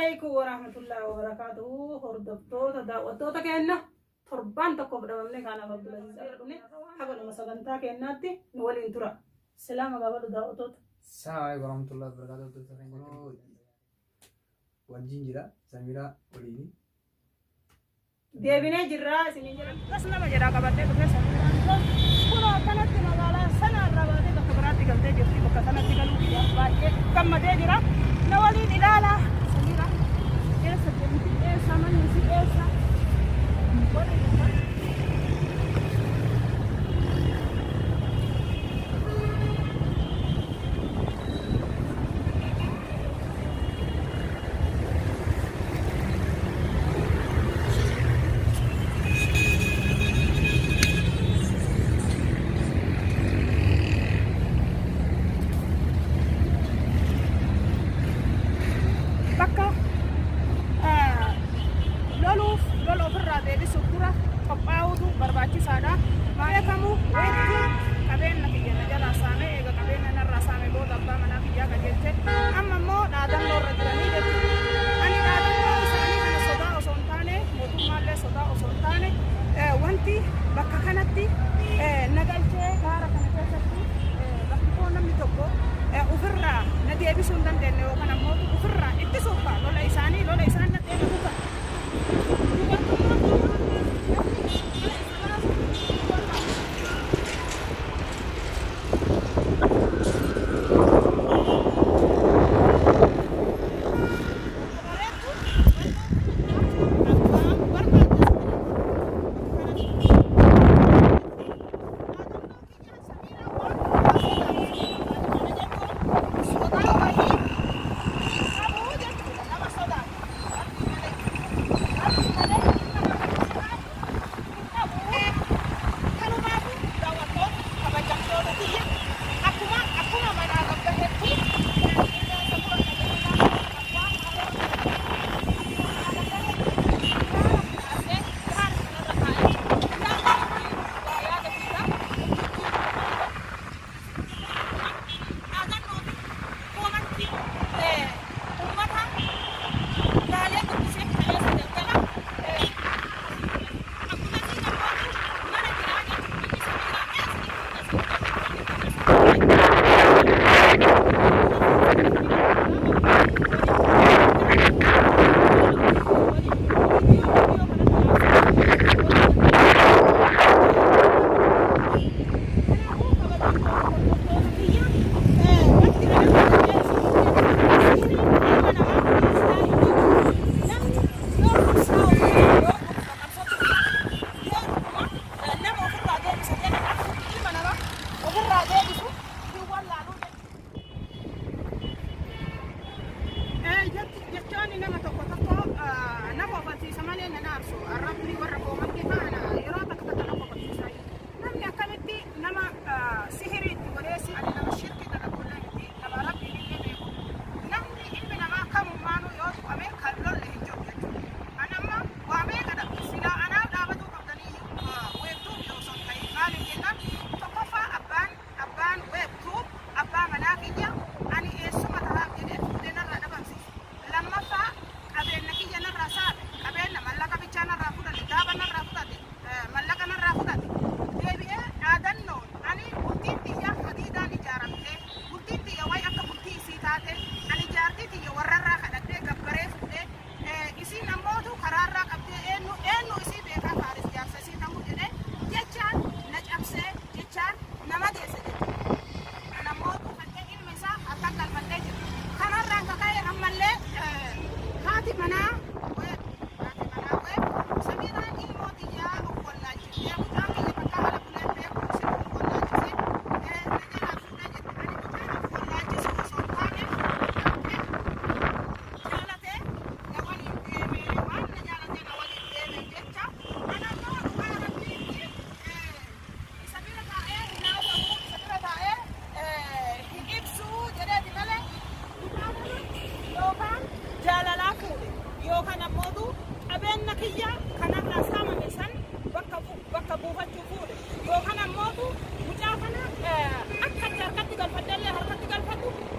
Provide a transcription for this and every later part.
عليكم ورحمة الله وبركاته. هردفتوتا دعوتوتا كأنه تربان تكبر مني كان عبد العزيز حقول مسكنتا كأناتي نولي انترا سلام قبل دعوتوتا. السلام عليكم ورحمة الله وبركاته. وجين جرا سميرا وليني. dia bina jirra sini jirra. Kasna majera kabarnya tu biasa. Kuno tanah ti magala sana rabate tak berarti kalau dia jadi bukan tanah ti kalau dia baik. Kamu dia jirra nawali dilala samira. Esa jadi esa mana si esa.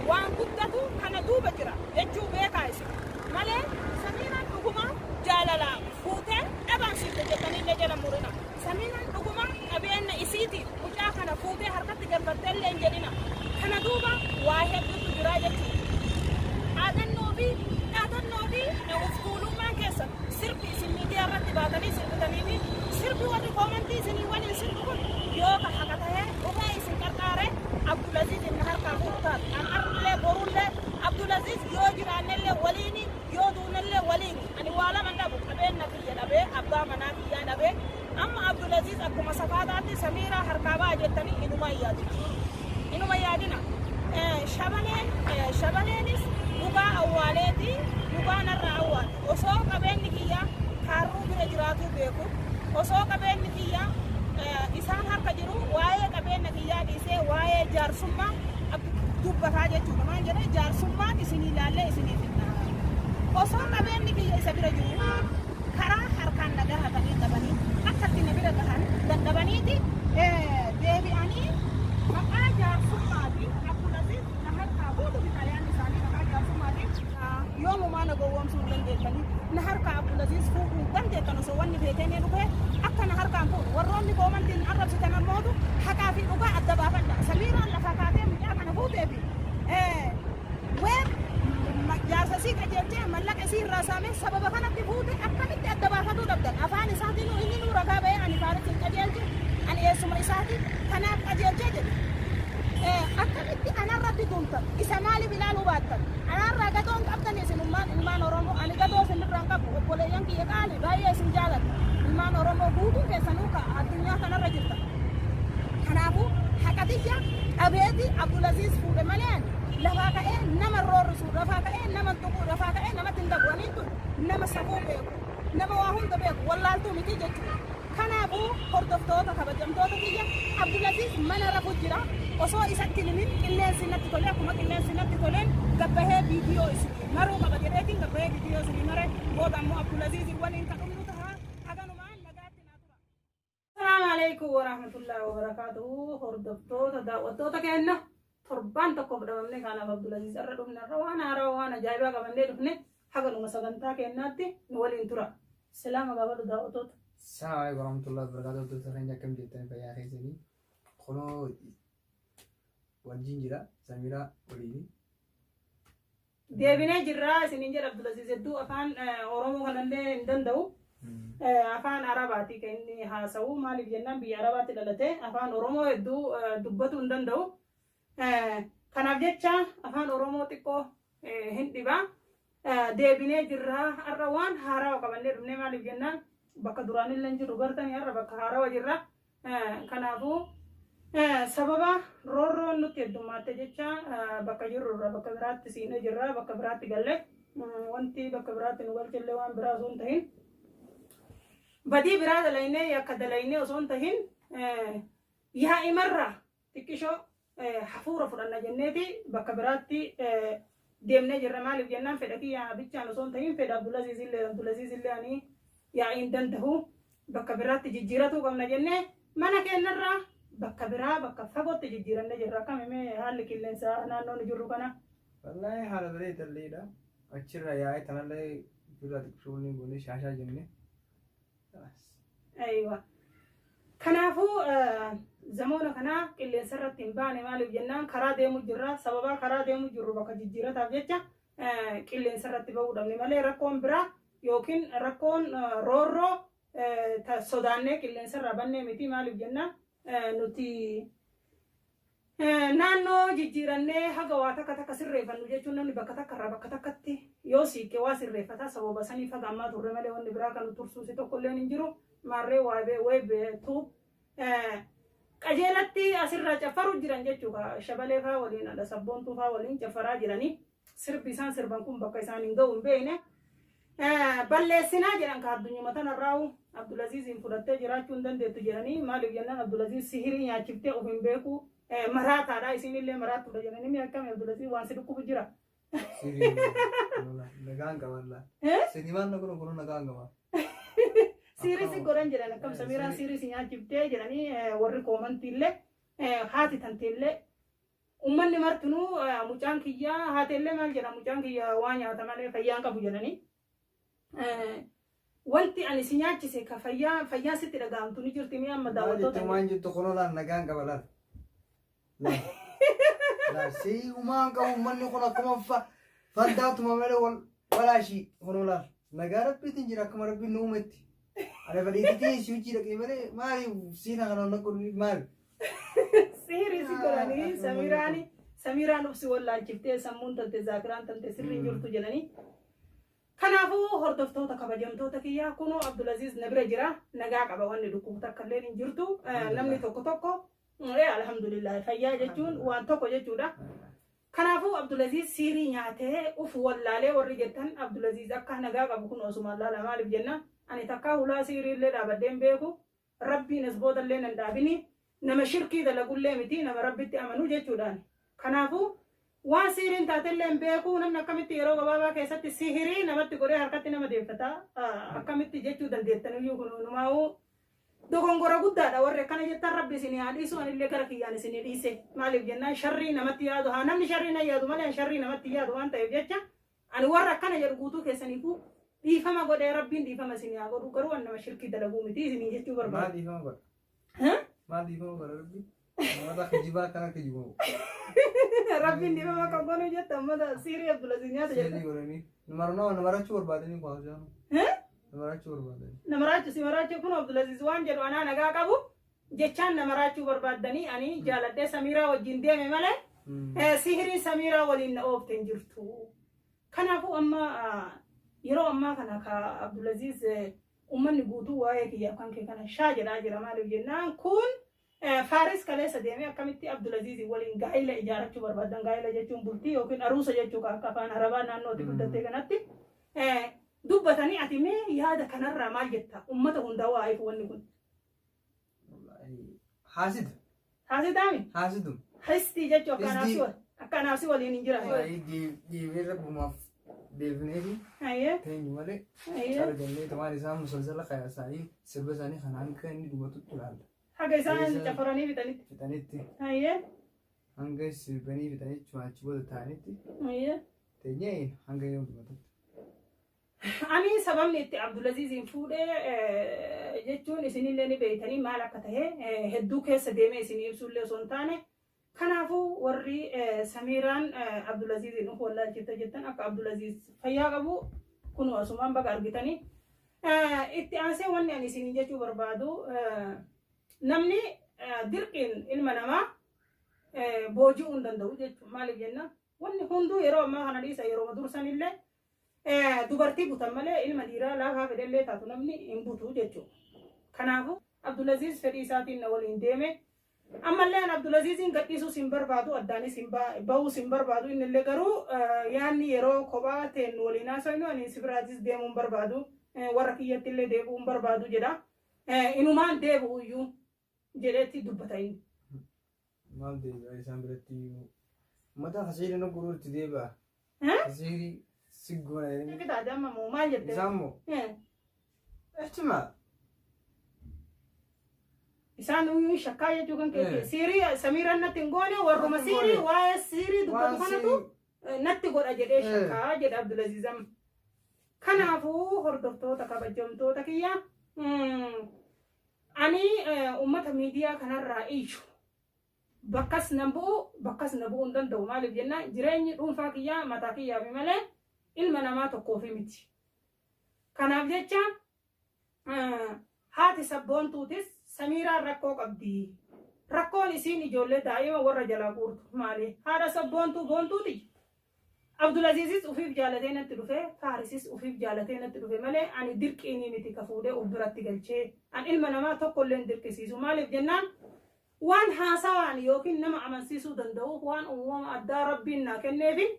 waan guddatu kana duuba jira jechuu beekaa isa malee isinii waliin sin kun yoo ka haqa ta'ee dhugaa isin qarqaare Abdulaziz inni harkaa fuutaan an arrillee borullee Abdulaziz yoo jiraannellee waliini yoo duunellee waliini ani waa lama dhabu qabeenya kiyya dhabee abbaa manaa kiyyaa dhabee amma Abdulaziz akkuma safaataatti Samiiraa harkaa ba'a jettanii inuma yaadina shabaleenis dhugaa awwaaleeti dhugaa narra awwaale osoo qabeenyi kiyyaa kaarruu bira jiraatuu beeku osoo qabeenyi kiyyaa isaan harka jiru waa'ee qabeenya kiyyaa dhiisee waa'ee jaarsummaa dubbataa jechuudha maan jedhee jaarsummaan isinii ilaallee isinii fidna osoo qabeenyi kiyya isa bira jiru karaa harkaan nagaa hatanii dhabanii akkatti na bira gahan dadhabaniiti deebi'anii maqaa jaarsummaati Abdulaziz na harkaa fuudhu bitayaan isaanii maqaa jaarsummaati yoomumaa na gowwoomsuu hin dandeessanii na harkaa Abdulaziz fuudhuu hin dandeettan osoo wanni beekanii dhufe akka na harkaan fuudhu warroonni goomantiin arrabsitan ammootu haqaa fi dhugaa adda baafadha Samiiraan lafa kaatee mucaa kana fuutee fi jaarsasii qajeelchee mallaqa isii irraa saamee sababa kanatti fuute akkamitti adda baafatuu dhabdan afaan isaatiin inni nu ragaa ba'ee ani faaritiin qajeelche ani eessuma isaatiin kanaaf qajeelchee jedhe akkamitti anarratti tuultan isa maaliif ilaaluu baattan anarraa gadoo hin qabdan isin ilmaan Oromoo ani gadoo isinirraan qabu obboleeyyan kiyya qaali baay'ee isin jaaladha ilmaan Oromoo guutuun keessanuu ka addunyaa kanarra jirta kanaafuu haqatiyya qabeeti Abdulaziz fuudhe malee lafaa ka'ee nama roorrisu lafaa ka'ee nama tuqu lafaa ka'ee namatti hin dhabu ani tun nama safuu beeku nama waa hunda beeku wallaaltuu miti jechuudha kanaafuu hordoftoota kabajamtoota kiyya Abdulaziz mana rafu jira osoo isatti himin qilleensi natti tole akkuma qilleensi natti toleen gabbahee viidiyoo isinii maruu qaba jedheetiin gabbahee viidiyoo isinii mare booda ammoo Abdulaziz waliin kadhumnu tahaa haganumaan nagaatti naa tura. Assalaamu alaikum warahmatullahi wabarakatuhu hordoftoota daawwattoota keenya torban tokko fudhamne kanaaf Abdulaziz irra dhufne irra waan haaraa waan ajaa'ibaa qabannee dhufne haganuma sagantaa keenyaatti nu waliin tura. Salaama gaafadhu daawwattoota. Assalamu alaikum warahmatullahi wabarakatuh. Dokter Renja kam jettanii fayyaa keessanii kunoo wajjin jira Samiiraa waliin deebinee jirra isiniin jedha Abdulaziz hedduu afaan Oromoo kanallee hin danda'u afaan Arabaati kan inni haasa'u maaliif jennaan biyya Arabaatti dhalate afaan Oromoo hedduu dubbatu hin danda'u kanaaf jecha afaan Oromoo xiqqoo hin dhibaa deebinee jirra har'a waan haaraa qabannee dhufnee maaliif jennaan bakka duraanillee hin jiru gartanii har'a bakka haaraa jirra kanaafuu sababa roorroon nutti heddummaate jecha bakka jirrurra bakka biraatti siinee jirra bakka biraatti galle wanti bakka biraatti nu galchillee waan biraa osoo hin tahin badii biraa dalaynee akka dalaynee osoo hin tahin yaa'imarra xiqqishoo hafuura fudhanna jenneeti bakka biraatti deemnee jirra maaliif jennaan fedha kiyyaa bichaan osoo hin tahin fedha Abdulaziz illee ani yaa'iin danda'u bakka biraatti jijjiiratuu qabna jennee mana keenyarraa bakka biraa bakka fagootti jijjiirannee jirra akkamimee haalli qilleensa naannoo nu jirru kana. Wallahi haala bareedalleedha achirra yaa'ee kanallee bira xiqqoonni goonee shaashaa jenne. Aywa kanaafuu zamoona kana qilleensa irratti hin baane maaliif jennaan karaa deemu jirra sababa karaa deemu jirru bakka jijjiirataaf jecha qilleensa irratti bahuu dhabne malee rakkoon biraa yookiin rakkoon roorroo sodaannee qilleensa irraa bannee miti maaliif jennaan nuti naannoo jijjiirannee haga waa takka sirreeffannu jechuun namni bakka takka irraa bakka takkatti yoo siiqqee waa sirreeffataa sababa sanii faga ammaa turre malee wanni biraa kan tursuusi tokkolleen hin jiru maarree waa beetu qajeelatti asirraa caffaru jiran jechuudha shabalee faa waliin ala sabboontuu faa waliin caffaraa jiranii sirbi isaan sirban kun bakka isaan hin ga'u hin beekne balleessinaa jedhan ka addunyaa tanarraa'u Abdulaziziin fudhattee jiraachuu hin dandeettu jedhanii maaliif jennaan Abdulaziz sihirii nyaachiftee of hin beeku maraataadha isinillee maraattuudha jedhanii mi akkami Abdulaziz waan si dhukkubu jira. Nagaan qaballa. Sinimaan na kun nagaan qaba. Sirii si godhan jedhan akkam Samiiraan sirii si nyaachiftee jedhanii warri koomantiillee haati tanteellee ummanni martinuu mucaan kiyyaa haateellee maal jedha mucaan kiyyaa waa nyaata malee fayyaan qabu jedhanii. Wanti ani si nyaachise ka fayyaa sitti dhagahamtu ni jirti mi amma daawwattoota. Waan jettu kunuunaan nagaan qaba laal. Si umaan qabu manni kun akkuma faddaatuma malee walaashii kunuunaan nagaa rabbiitiin jira akkuma rabbiin nu uumetti. Ada berarti suci dah kemana? Mari sini kalau nak kau mari. Sihiri si godhanii Samiraan ufsi wallaalchiftee sammuun tante Zaakiraan tante sirrii jirtu jedhanii. Kanaafuu hordoftoota kabajamtoota kiyyaa kunoo Abdulaziz na bira jira nagaa qaba wanni dhukkuba akka illee hin jirtu namni tokko alhamdulillah fayyaa jechuun waan tokko jechuudha. Kanaafuu Abdulaziz siirii nyaatee uf wallaalee warri jettan Abdulaziz akka nagaa qabu kun osuma laala maaliif jenna ani takkaa hulaa siirii illee dhaabadeen beeku rabbiin as booda illee nan dhaabini nama shirkii dalagullee miti nama rabbitti amanuu jechuudhaan. Kanaafuu waan siiriin taatellee hin beeku namni akkamitti yeroo gabaabaa keessatti sihirii namatti godhee harkatti nama deeffata akkamitti jechuu dandeettaniyyuu kun numaa'uu dogongora guddaadha warri akkana jettan rabbi isin yaadisu anillee gara kiyyaan isin dhiise maaliif jennaan sharrii namatti yaadu haa namni sharrii na yaadu malee sharrii namatti yaadu waan ta'eef jecha ani warra akkana jedhu guutuu keessaniifuu dhiifama godhee rabbiin dhiifama isin yaa godhu garuu nama shirkii dalaguu miti isin jechuu barbaada. Maal dhiifama godha? Maal dhiifama godha rabbi? Namata kijibaa kana kijibamu. Rabbiin dhiifama kan godhu jetta ummata siirii Abdulaziz nyaata jetta. Siirii godhanii namarachuu barbaadanii kwaasaan. Namarachuu barbaadanii. Namarachuu kun Abdulaziz waan jedhu anaa nagaa qabu jechaan namarachuu barbaadanii ani jaaladhee Samiraa wajjin deeme malee sihirii Samiraa waliin na oofte hin jirtu. Kanaafuu amma yeroo ammaa kana ka Abdulaziz ummanni guutuu waa'ee kiyyaa kan kee kana shaa jedhaa jira maaliif jennaan kun Faaris kaleessa deemee akkamitti Abdulaziz waliin gaa'ila ijaarachuu barbaadan gaa'ila jechuun bultii yookiin aruusa jechuu akka afaan Arabaa naannootti guddattee kanatti dubbatanii ati mee yaada kanarraa maal jetta ummata hundaa waa'eef wanni kun. Haasid. Haasidaami? Haasidum. Histii jechuu akka anaafsi waliin hin jira. Deemee rabbumaaf deebineefi. Teenyu malee. Argannee tamaan isaa musalsala kaya isaanii sirba isaanii kanaan kan inni dhumatutti ilaalla. Haga isaan cafaranii bitanitti. Bitanitti. Hanga sirbanii bitanii achi booda ta'anitti. Teenyee hanga yoo dhumatutti. Ani sababni itti Abdulaziziin fuudhee jechuun isinillee ni beeytanii maal akka ta'e hedduu keessa deemee isinii ibsullee osoo hin taane kanaafuu warri Samiraan Abdulaziziin of wallaalchifte jettan akka Abdulaziz fayyaa qabu kun asumaan baga argitanii itti aansee wanni ani isinii jechuu barbaadu namni dirqiin ilma namaa booji'uu hin danda'u jechuudha maaliif jenna wanni hunduu yeroo ammaa kana dhiisa yeroo dursanillee dubartii butan malee ilma dhiiraa laafaa fedhellee taatu namni hin butu jechuudha. Kanaafuu Abdulaziz fedhii isaatiin na waliin deeme ammallee an Abdulaziziin gadhiisuus hin barbaadu addaanis bahuus hin barbaadu innillee garuu yaanni yeroo kophaa ta'een waliin haasofnu ani sibiraatis deemuu hin barbaadu warra kiyyatti illee deebi'uu hin barbaadu jedha. Inumaan deebi'u iyyuu jedheetti dubbata inni. Maal deebi'a isaan biratti uummata hasiidha na guruutti deebi'a. Hasiidhi siggoona jedhanii. Kita adamma moo maal jettee? Isaan moo? Echuma. Isaan uyyuu shakkaa jechuu kan keetti. Siirii Samiiraan natti hin goone warruma siirii waa'ee siirii dubbatu kanatu natti godha jedhee shakkaa jedha Abdulaziz amma. Kanaafuu hordoftoota kabajamtoota kiyya ani ummata miidiyaa kanarraa iyyu bakkas na bu'uu hin danda'u maaliif jenna jireenyi dhuunfaa kiyyaa mataa kiyyaaf malee ilma namaa tokkoofi miti. Kanaaf jecha haati sabboontuutis Samiiraan rakkoo qabdi. Rakkoon isiin ijoollee daa'ima warra jalaa guurtu maali? Haadha sabboontuu boontuuti. Abdulazizis ufiif jaalatee natti dhufe, Faarisis ufiif jaalatee natti dhufe malee ani dirqiinii miti ka fuudhee uf biratti galchee an ilma namaa tokkollee hin dirqisiisu maaliif jennaan waan haasawaan yookiin nama amansiisuu danda'u waan uumama addaa rabbiin naa kenneefin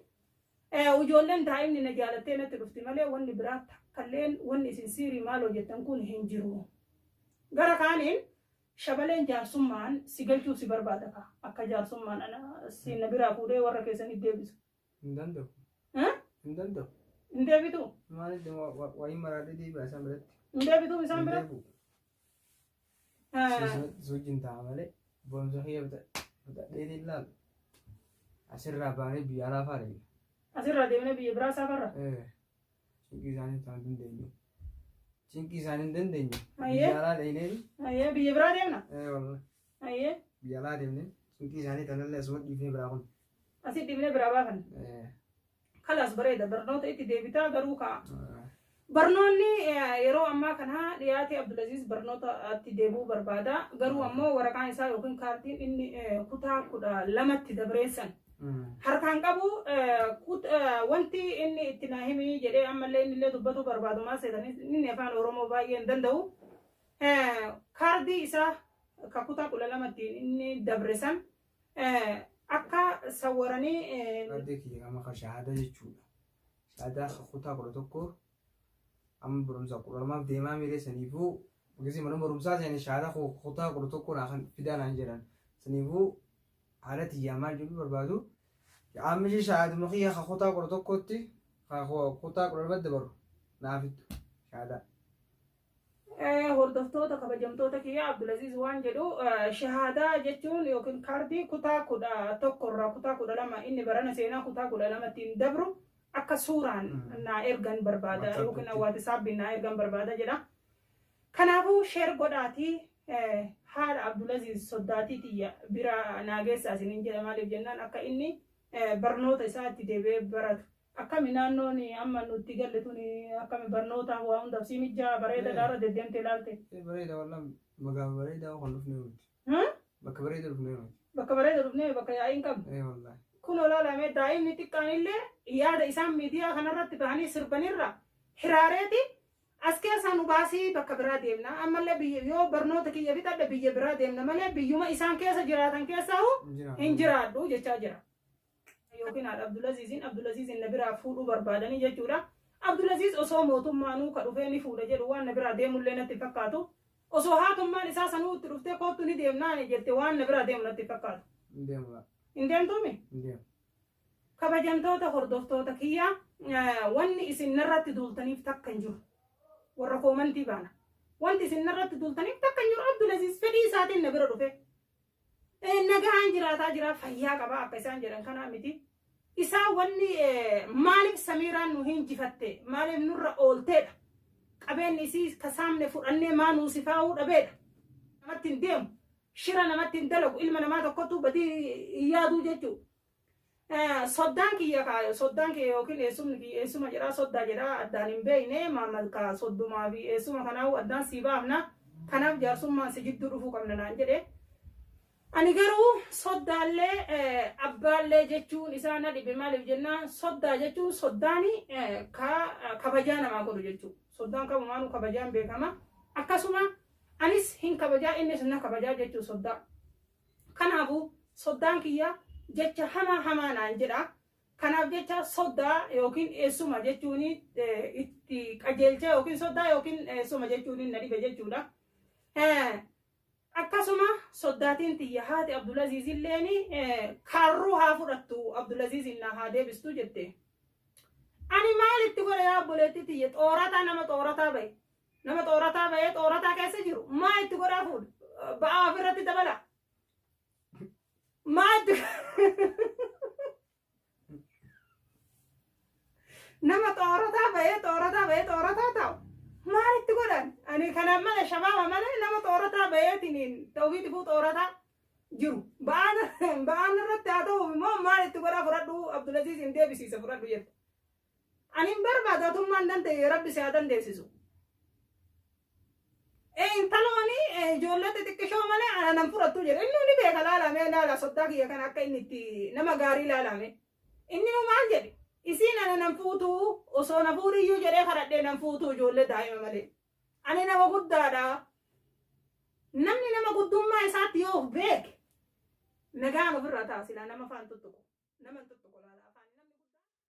ijoolleen daa'imni na jaalattee natti dhufti malee wanni biraa takkalleen wanni isin siirii maaloo jettan kun hin jiru. Gara kaaniin shabaleen jaarsummaan si galchuuf si barbaada ka akka jaarsummaan ana si na biraa fuudhee warra keessaniif deebisu. Hin danda'u. Hin danda'u. Hin deebitu. Maaliif waa'ee maraadhee deebi'a isaan biratti? Hin deebitu isaan biratti. Sochiin ta'a malee boonsa kiyya bitadhee ilaalu asirraa baanee biyya alaa faana jira. Asirraa deemnee biyya biraa saafarra. Cinqii isaanii ta'an dandeenyu. Cinqii isaanii hin dandeenyu. Ayyee. Biyya alaa deemnee. Ayyee biyya biraa deemna. Wallah. Ayyee. Biyya alaa deemnee cinqii isaanii ta'anillee asuma dhiifnee biraa kun. Asii dhiibnee biraa baafan. Kalas bareeda barnoota itti deebitaa garuu ka barnoonni yeroo ammaa kana dhiyaate Abdulaziz barnoota atti deebuu barbaada garuu ammoo waraqaan isaa yookiin kaartiin inni kutaa 12tti dabreessan harkaan qabu wanti inni itti naa himi jedhee ammallee inni illee dubbatu barbaadu maal seetanii inni afaan Oromoo baay'ee hin danda'u kaardii isaa ka kutaa 12tti inni dabreessan akka sawwaranii kaardii kiyya amma ka shahaada jechuudha shahaada kutaa 11 amma barumsa qormaaf deemaa miilee saniifuu gisi mana barumsaa sanii shahaada kutaa 11 naa kan fidanaan jedhan saniifuu haala tiyyamaa jiru barbaadu ammishi shahaada mukiyya ka kutaa 11tti ka kutaa 12 dabaru naafittu shahaada hordoftoota kabajamtoota kiyya Abdulaziz waan jedhu shahaada jechuun yookiin kaardii kutaa 11 irraa kutaa 12 inni barana seenaa kutaa 12tiin dabru akka suuraan naa ergan barbaada yookiin WhatsApp naa ergan barbaada jedha kanaafuu share godhaatii haadha Abdulaziz soddaatii tiyya bira naageessaa isiniin jedha maaliif jennaan akka inni barnoota isaatti deebi'ee baratu akkami naannoon amma nutti galletun akkami barnoota waa hundaaf si mijjaa bareeda daara deddeemtee ilaalte bareeda wallaan magaalaa bareedaa kan dhufnee nuti bakka bareeda dhufnee nuti bakka bareeda dhufnee bakka yaa'iin qabdu wallaahi kun olaalamee daa'imni xiqqaan illee yaada isaan miidiyaa kanarratti bahanii sirbanirra hiraareeti as keessaa nu baasii bakka biraa deemna ammallee biyya yoo barnoota kiyya bitadhe biyya biraa deemna malee biyyuma isaan keessa jiraatan keessaa hin jiraadhu jechaa jira yookiin haadha Abdulazizin na biraa fuudhuu barbaadanii jechuudha Abdulaziz osoo mootummaanuu ka dhufee ni fuudha jedhu waan na biraa deemullee natti fakkaatu osoo haatummaan isaa sanuu itti dhuftee kootu ni deemnaan jette waan na biraa deemu natti fakkaatu hin deemtuumi kabajamtoota hordoftoota kiyya wanni isin narratti duultaniif takka hin jiru warra koomantii baana wanti isin narratti duultaniif takka hin jiru Abdulaziz fedhii isaatiin na bira dhufe nagaan jiraataa jira fayyaa qaba akka isaan jedhan kanaa miti isaa wanni maaliif Samiiraan nu hinjifatte maaliif nurra oolteedha qabeenyi isii kasaamne fudhannee maa nuusifaa'uu dhabeedha namatti hin deemu shira namatti hin dalagu ilma namaa tokkottuu badii yaaduu jechuu soddaan kiyya yookiin eessuma jedhaa soddaa jedhaa addaan hin beeyne maamalkaa soddumaa fi eessuma kanaa'u addaan sii baafna kanaaf jaarsummaan si jidduu dhufuu qabna naan jedhe ani garuu soddaallee abbaallee jechuun isaa na dhibe maaliif jennaan soddaa jechuun soddaani kabajaa namaa godhu jechuu soddaan qabumaanuu kabajaan beekama akkasuma anis hin kabajaa innis na kabajaa jechuu soddaa kanaafuu soddaan kiyya jecha hamaa naan jedha kanaaf jecha soddaa yookiin eessuma jechuun itti qajeelcha yookiin soddaa yookiin eessuma jechuun na dhibe jechuudha akkasuma soddaatiin tiyya haati Abdulaziz illeeni kaarruu haa fudhattu Abdulaziz innaa haa deebistu jette ani maalitti godha yaa obboleetti tiyya xoorataa nama xoorataa ba'ee xoorataa keessa jiru maa itti godhaa fuudha ba'aa ofirratti dabala maaddu nama xoorataa ba'ee xoorataa ta'u maalitti godhan ani kana malee shabaaba malee nama xoorataa ba'eetiin ta'uufiiti fuu xoorataa jiru ba'aan irratti haa ta'u immoo maalitti godhaa fudhadhu Abdulaziz hin deebisiisa fudhadhu jette ani hin barbaadatummaan danda'e rabbi si haa dandeessisu intalooni ijoollee xixiqqishoo malee ana nan fudhattu jedhe inni ni beeka laalamee laala soddaa kiyya kana akka inni itti nama gaarii laalame inni nu maal jedhe isiin ana nan fuutuu osoo na fuuriyyuu jedhee kadhadhee nan fuutuu ijoollee daa'ima malee ani nama guddaadha namni nama guddummaa isaatti yoo beeke nagaan ofirraa taasisa nama faan tuttuqu nama tuttuqu laala